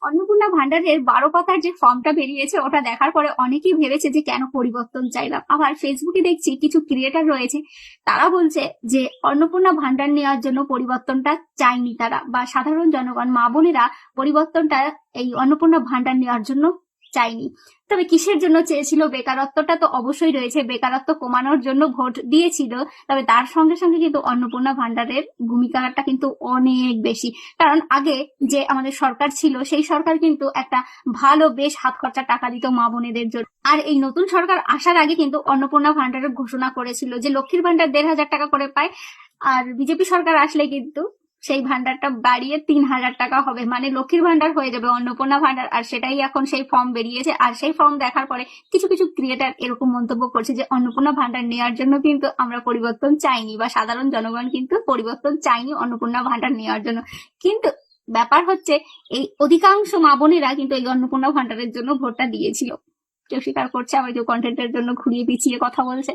অন্নপূর্ণা ভান্ডারের 12 পাতার যে ফর্মটা বেরিয়েছে ওটা দেখার পরে অনেকেই ভেবেছে যে কেন পরিবর্তন চাইলাম। আবার ফেসবুকে দেখছি কিছু ক্রিয়েটার রয়েছে, তারা বলছে যে অন্নপূর্ণা ভান্ডার নেওয়ার জন্য পরিবর্তনটা চায়নি তারা, বা সাধারণ জনগণ মা বোনেরা পরিবর্তনটা এই অন্নপূর্ণা ভান্ডার নেওয়ার জন্য চাইনি। তবে কিসের জন্য চেয়েছিল? বেকারত্বটা তো অবশ্যই রয়েছে, বেকারত্ব কমানোর জন্য ভোট দিয়েছিল। তবে তার সঙ্গে সঙ্গে কিন্তু অন্নপূর্ণা ভান্ডারের ভূমিকাটা কিন্তু অনেক বেশি। কারণ আগে যে আমাদের সরকার ছিল সেই সরকার কিন্তু একটা ভালো বেশ হাত খরচা টাকা দিত মা বোনেদের জন্য। আর এই নতুন সরকার আসার আগে কিন্তু অন্নপূর্ণা ভান্ডারের ঘোষণা করেছিল যে লক্ষ্মীর ভান্ডার 1,500 টাকা করে পায়। আর বিজেপি সরকার আসলে কিন্তু সেই ভান্ডারটা বাড়িয়ে 3,000 টাকা হবে, মানে লক্ষ্মীর ভান্ডার হয়ে যাবে অন্নপূর্ণা ভান্ডার। আর সেটাই এখন সেই ফর্ম বেরিয়েছে। আর সেই ফর্ম দেখার পরে কিছু কিছু ক্রিয়েটার এরকম মন্তব্য করছে যে অন্নপূর্ণা ভান্ডার নেওয়ার জন্য কিন্তু আমরা পরিবর্তন চাইনি, বা সাধারণ জনগণ কিন্তু পরিবর্তন চাইনি অন্নপূর্ণা ভান্ডার নেওয়ার জন্য। কিন্তু ব্যাপার হচ্ছে এই অধিকাংশ মা বোনেরা কিন্তু এই অন্নপূর্ণা ভান্ডারের জন্য ভোটটা দিয়েছিল। কেউ স্বীকার করছে, আবার কেউ কন্টেন্টের জন্য ঘুরিয়ে পিছিয়ে কথা বলছে।